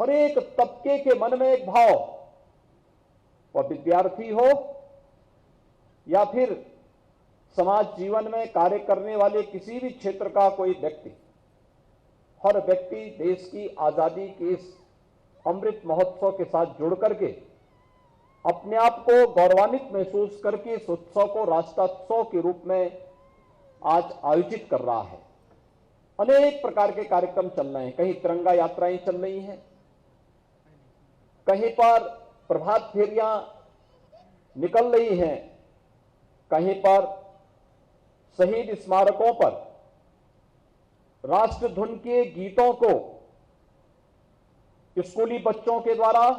हर एक तबके के मन में एक भाव, वह विद्यार्थी हो या फिर समाज जीवन में कार्य करने वाले किसी भी क्षेत्र का कोई व्यक्ति, हर व्यक्ति देश की आजादी के इस अमृत महोत्सव के साथ जुड़ करके अपने आप को गौरवान्वित महसूस करके इस उत्सव को राष्ट्रोत्सव के रूप में आज आयोजित कर रहा है। अनेक प्रकार के कार्यक्रम चल रहे हैं, कहीं तिरंगा यात्राएं चल रही हैं, कहीं पर प्रभात फेरियां निकल रही हैं, कहीं पर शहीद स्मारकों पर राष्ट्रधुन के गीतों को स्कूली बच्चों के द्वारा,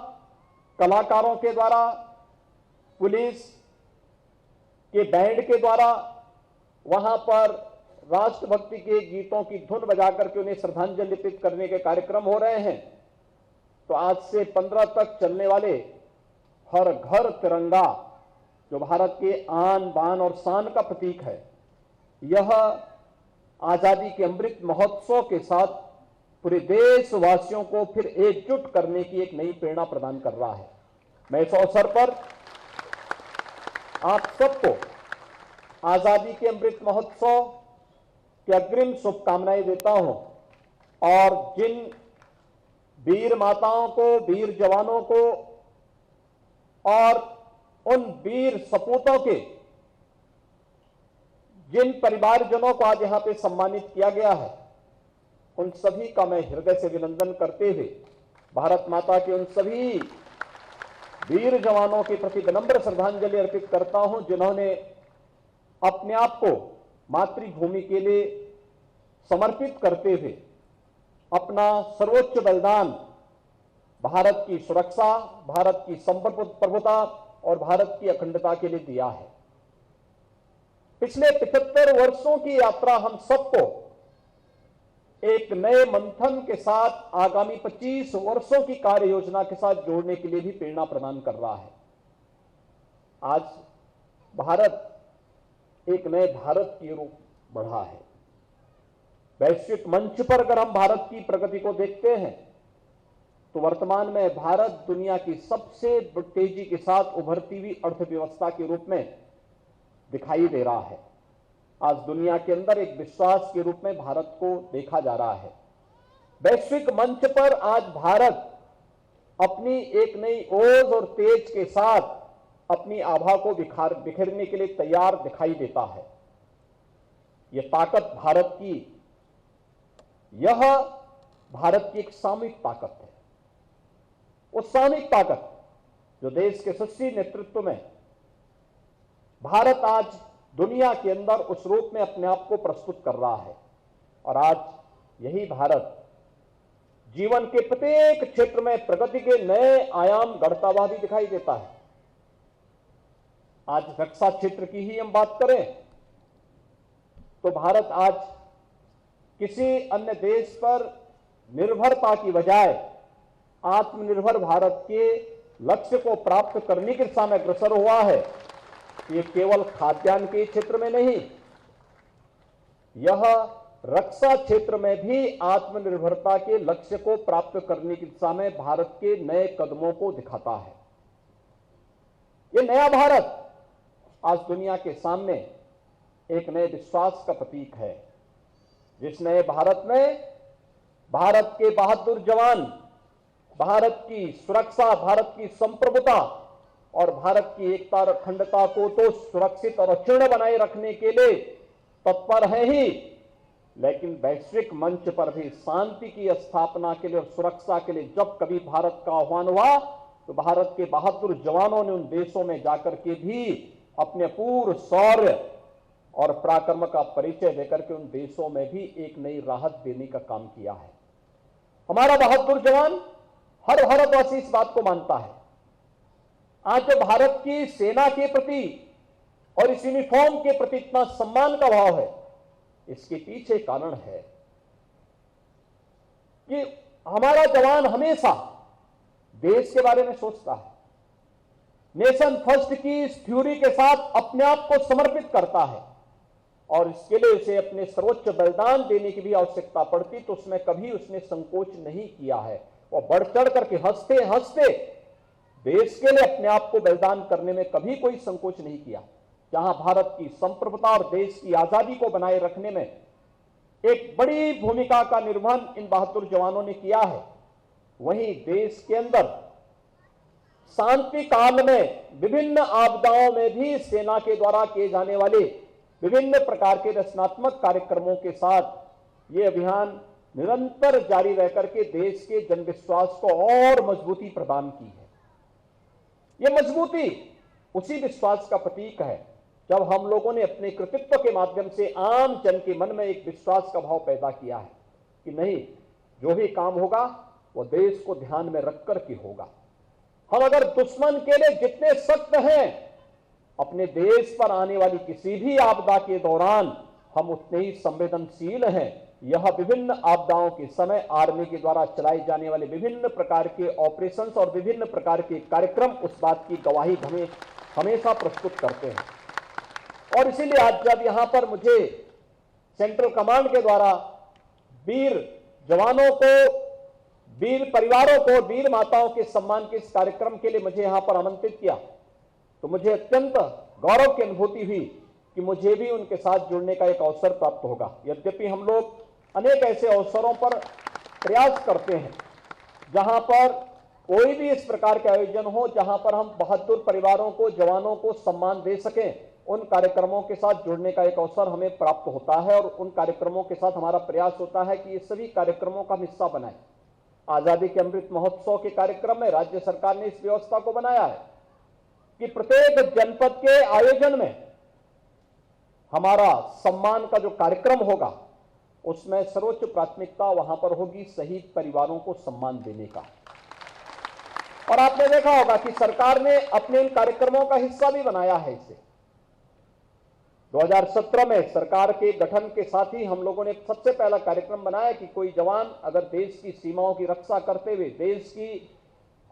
कलाकारों के द्वारा, पुलिस के बैंड के द्वारा वहां पर राष्ट्रभक्ति के गीतों की धुन बजाकर के उन्हें श्रद्धांजलि अर्पित करने के कार्यक्रम हो रहे हैं। तो आज से 15 तक चलने वाले हर घर तिरंगा, जो भारत के आन बान और शान का प्रतीक है, यह आजादी के अमृत महोत्सव के साथ पूरे देशवासियों को फिर एकजुट करने की एक नई प्रेरणा प्रदान कर रहा है। मैं इस अवसर पर आप सबको आजादी के अमृत महोत्सव की अग्रिम शुभकामनाएं देता हूं और जिन वीर माताओं को, वीर जवानों को और उन वीर सपूतों के जिन परिवारजनों को आज यहां पे सम्मानित किया गया है, उन सभी का मैं हृदय से अभिनंदन करते हुए भारत माता के उन सभी वीर जवानों के प्रति विनम्र श्रद्धांजलि अर्पित करता हूं, जिन्होंने अपने आप को मातृभूमि के लिए समर्पित करते हुए अपना सर्वोच्च बलिदान भारत की सुरक्षा, भारत की संप्रभुता और भारत की अखंडता के लिए दिया है। पिछले 75 वर्षों की यात्रा हम सबको एक नए मंथन के साथ आगामी 25 वर्षों की कार्य योजना के साथ जोड़ने के लिए भी प्रेरणा प्रदान कर रहा है। आज भारत एक नए भारत की रूप बढ़ा है। वैश्विक मंच पर अगर हम भारत की प्रगति को देखते हैं तो वर्तमान में भारत दुनिया की सबसे तेजी के साथ उभरती हुई अर्थव्यवस्था के रूप में दिखाई दे रहा है। आज दुनिया के अंदर एक विश्वास के रूप में भारत को देखा जा रहा है। वैश्विक मंच पर आज भारत अपनी एक नई ओज और तेज के साथ अपनी आभा को बिखेरने के लिए तैयार दिखाई देता है। यह ताकत भारत की, यह भारत की एक सामूहिक ताकत है। उस सामूहिक ताकत जो देश के यशस्वी नेतृत्व में भारत आज दुनिया के अंदर उस रूप में अपने आप को प्रस्तुत कर रहा है। और आज यही भारत जीवन के प्रत्येक क्षेत्र में प्रगति के नए आयाम गढ़ता हुआ भी दिखाई देता है। आज रक्षा क्षेत्र की ही हम बात करें तो भारत आज किसी अन्य देश पर निर्भरता की बजाय आत्मनिर्भर भारत के लक्ष्य को प्राप्त करने की दिशा में अग्रसर हुआ है। ये केवल खाद्यान्न के क्षेत्र में नहीं, यह रक्षा क्षेत्र में भी आत्मनिर्भरता के लक्ष्य को प्राप्त करने की दिशा में भारत के नए कदमों को दिखाता है। ये नया भारत आज दुनिया के सामने एक नए विश्वास का प्रतीक है। जिस नए भारत में भारत के बहादुर जवान भारत की सुरक्षा, भारत की संप्रभुता और भारत की एकता और अखंडता को तो सुरक्षित और अक्षुण्ण बनाए रखने के लिए तत्पर है ही, लेकिन वैश्विक मंच पर भी शांति की स्थापना के लिए और सुरक्षा के लिए जब कभी भारत का आह्वान हुआ तो भारत के बहादुर जवानों ने उन देशों में जाकर के भी अपने पूर्ण शौर्य और पराक्रम का परिचय देकर के उन देशों में भी एक नई राहत देने का काम किया है। हमारा बहादुर जवान, हर भारतवासी इस बात को मानता है। आज जो भारत की सेना के प्रति और इस यूनिफॉर्म के प्रति इतना सम्मान का भाव है, इसके पीछे कारण है कि हमारा जवान हमेशा देश के बारे में सोचता है, नेशन फर्स्ट की इस थ्योरी के साथ अपने आप को समर्पित करता है और इसके लिए उसे अपने सर्वोच्च बलिदान देने की भी आवश्यकता पड़ती तो उसमें कभी उसने संकोच नहीं किया है। और बढ़ चढ़ करके हंसते हंसते देश के लिए अपने आप को बलिदान करने में कभी कोई संकोच नहीं किया। जहां भारत की संप्रभुता और देश की आजादी को बनाए रखने में एक बड़ी भूमिका का निर्वहन इन बहादुर जवानों ने किया है, वहीं देश के अंदर शांति काल में विभिन्न आपदाओं में भी सेना के द्वारा किए जाने वाले विभिन्न प्रकार के रचनात्मक कार्यक्रमों के साथ ये अभियान निरंतर जारी रह करके देश के जनविश्वास को और मजबूती प्रदान की है। ये मजबूती उसी विश्वास का प्रतीक है जब हम लोगों ने अपने कृतित्व के माध्यम से आम जन के मन में एक विश्वास का भाव पैदा किया है कि नहीं, जो भी काम होगा वो देश को ध्यान में रखकर के होगा। हम अगर दुश्मन के लिए जितने सख्त हैं, अपने देश पर आने वाली किसी भी आपदा के दौरान हम उतने ही संवेदनशील हैं। यह विभिन्न आपदाओं के समय आर्मी के द्वारा चलाए जाने वाले विभिन्न प्रकार के ऑपरेशंस और विभिन्न प्रकार के कार्यक्रम उस बात की गवाही हमें हमेशा प्रस्तुत करते हैं। और इसीलिए आज जब यहां पर मुझे सेंट्रल कमांड के द्वारा वीर जवानों को, वीर परिवारों को, वीर माताओं के सम्मान के इस कार्यक्रम के लिए मुझे यहां पर आमंत्रित किया, तो मुझे अत्यंत गौरव की अनुभूति हुई कि मुझे भी उनके साथ जुड़ने का एक अवसर प्राप्त होगा। यद्यपि हम लोग अनेक ऐसे अवसरों पर प्रयास करते हैं जहां पर कोई भी इस प्रकार के आयोजन हो, जहां पर हम बहादुर परिवारों को, जवानों को सम्मान दे सकें, उन कार्यक्रमों के साथ जुड़ने का एक अवसर हमें प्राप्त होता है। और उन कार्यक्रमों के साथ हमारा प्रयास होता है कि ये सभी कार्यक्रमों का हिस्सा बनाए। आजादी के अमृत महोत्सव के कार्यक्रम में राज्य सरकार ने इस व्यवस्था को बनाया है कि प्रत्येक जनपद के आयोजन में हमारा सम्मान का जो कार्यक्रम होगा उसमें सर्वोच्च प्राथमिकता वहां पर होगी शहीद परिवारों को सम्मान देने का। और आपने देखा होगा कि सरकार ने अपने इन कार्यक्रमों का हिस्सा भी बनाया है इसे। 2017 में सरकार के गठन के साथ ही हम लोगों ने सबसे पहला कार्यक्रम बनाया कि कोई जवान अगर देश की सीमाओं की रक्षा करते हुए, देश की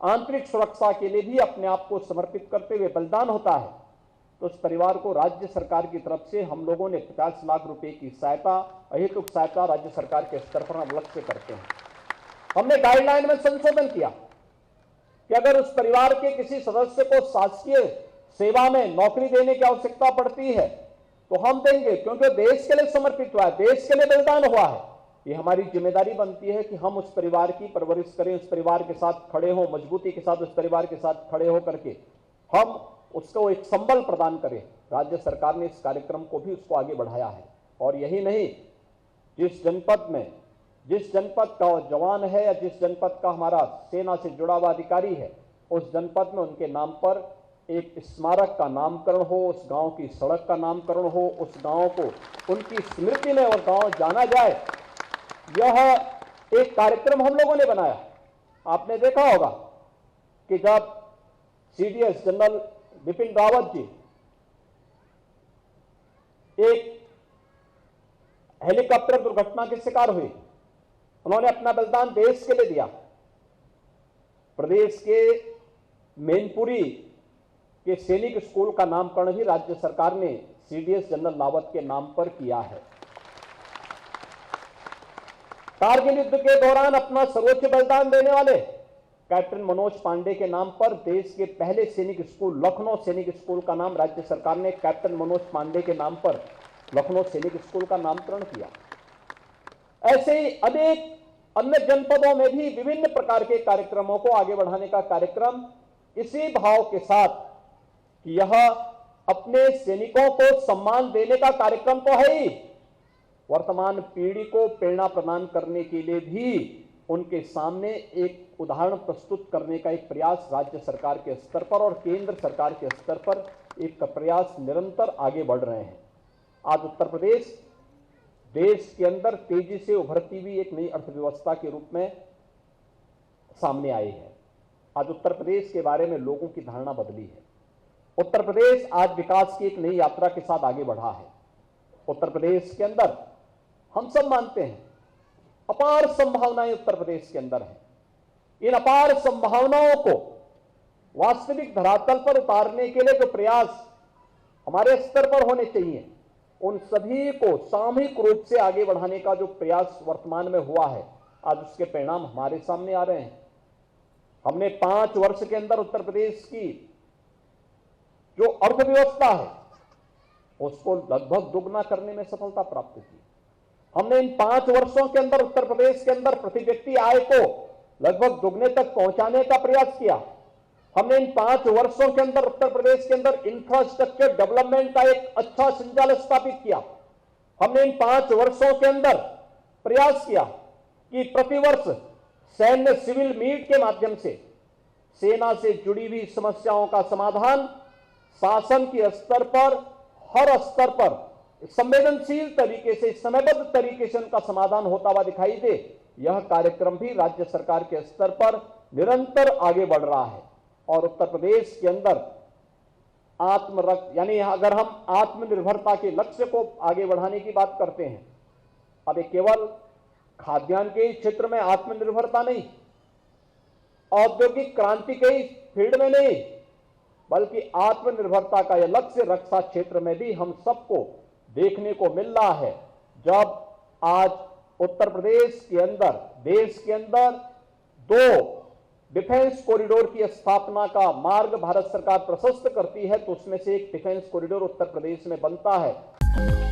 आंतरिक सुरक्षा के लिए भी अपने आप को समर्पित करते हुए बलिदान होता है, तो उस परिवार को राज्य सरकार की तरफ से हम लोगों ने 50 लाख रुपए की सहायता, अहेतुक सहायता राज्य सरकार के स्तर पर हम अलग से करते हैं। हमने गाइडलाइन में संशोधन किया कि अगर उस परिवार के किसी सदस्य को शासकीय सेवा में नौकरी देने की आवश्यकता पड़ती है तो हम देंगे, क्योंकि देश के लिए समर्पित हुआ है, देश के लिए बलिदान हुआ है। ये हमारी जिम्मेदारी बनती है कि हम उस परिवार की परवरिश करें, उस परिवार के साथ खड़े हों, मजबूती के साथ उस परिवार के साथ खड़े हो करके हम उसको एक संबल प्रदान करें। राज्य सरकार ने इस कार्यक्रम को भी उसको आगे बढ़ाया है। और यही नहीं, जिस जनपद का जवान है या जिस जनपद का हमारा सेना से जुड़ा हुआ अधिकारी है, उस जनपद में उनके नाम पर एक स्मारक का नामकरण हो, उस गांव की सड़क का नामकरण हो, उस गांव को उनकी स्मृति में और गांव जाना जाए, यह एक कार्यक्रम हम लोगों ने बनाया। आपने देखा होगा कि जब सीडीएस जनरल बिपिन रावत जी एक हेलीकॉप्टर दुर्घटना के शिकार हुए, उन्होंने अपना बलिदान देश के लिए दिया। प्रदेश के मैनपुरी के सैनिक स्कूल का नामकरण भी राज्य सरकार ने सीडीएस जनरल रावत के नाम पर किया है। कारगिल युद्ध के दौरान अपना सर्वोच्च बलिदान देने वाले कैप्टन मनोज पांडे के नाम पर देश के पहले सैनिक स्कूल, लखनऊ सैनिक स्कूल का नाम राज्य सरकार ने कैप्टन मनोज पांडे के नाम पर लखनऊ सैनिक स्कूल का नामकरण किया। ऐसे ही अनेक अन्य जनपदों में भी विभिन्न प्रकार के कार्यक्रमों को आगे बढ़ाने का कार्यक्रम इसी भाव के साथ कि यह अपने सैनिकों को सम्मान देने का कार्यक्रम तो है ही, वर्तमान पीढ़ी को प्रेरणा प्रदान करने के लिए भी उनके सामने एक उदाहरण प्रस्तुत करने का एक प्रयास राज्य सरकार के स्तर पर और केंद्र सरकार के स्तर पर एक प्रयास निरंतर आगे बढ़ रहे हैं। आज उत्तर प्रदेश देश के अंदर तेजी से उभरती हुई एक नई अर्थव्यवस्था के रूप में सामने आई है। आज उत्तर प्रदेश के बारे में लोगों की धारणा बदली है। उत्तर प्रदेश आज विकास की एक नई यात्रा के साथ आगे बढ़ा है। उत्तर प्रदेश के अंदर हम सब मानते हैं अपार संभावनाएं उत्तर प्रदेश के अंदर हैं। इन अपार संभावनाओं को वास्तविक धरातल पर उतारने के लिए जो प्रयास हमारे स्तर पर होने चाहिए, उन सभी को सामूहिक रूप से आगे बढ़ाने का जो प्रयास वर्तमान में हुआ है, आज उसके परिणाम हमारे सामने आ रहे हैं। हमने 5 वर्ष के अंदर उत्तर प्रदेश की जो अर्थव्यवस्था है उसको लगभग दुगना करने में सफलता प्राप्त की। हमने इन 5 वर्षों के अंदर उत्तर प्रदेश के अंदर प्रति व्यक्ति आय को लगभग दुगने तक पहुंचाने का प्रयास किया। हमने इन 5 वर्षों के अंदर उत्तर प्रदेश के अंदर इंफ्रास्ट्रक्चर डेवलपमेंट का एक अच्छा संचालन स्थापित किया। हमने इन 5 वर्षों के अंदर प्रयास किया कि प्रतिवर्ष सैन्य सिविल मीट के माध्यम से सेना से जुड़ी हुई समस्याओं का समाधान शासन के स्तर पर, हर स्तर पर संवेदनशील तरीके से, समयबद्ध तरीके से उनका समाधान होता हुआ दिखाई दे। यह कार्यक्रम भी राज्य सरकार के स्तर पर निरंतर आगे बढ़ रहा है और उत्तर प्रदेश के अंदर यानी अगर हम आत्मनिर्भरता के लक्ष्य को आगे बढ़ाने की बात करते हैं, अब ये केवल खाद्यान्न के क्षेत्र में आत्मनिर्भरता नहीं, औद्योगिक क्रांति के फील्ड में नहीं, बल्कि आत्मनिर्भरता का यह लक्ष्य रक्षा क्षेत्र में भी हम सबको देखने को मिल रहा है। जब आज उत्तर प्रदेश के अंदर, देश के अंदर 2 डिफेंस कॉरिडोर की स्थापना का मार्ग भारत सरकार प्रशस्त करती है, तो उसमें से एक डिफेंस कॉरिडोर उत्तर प्रदेश में बनता है।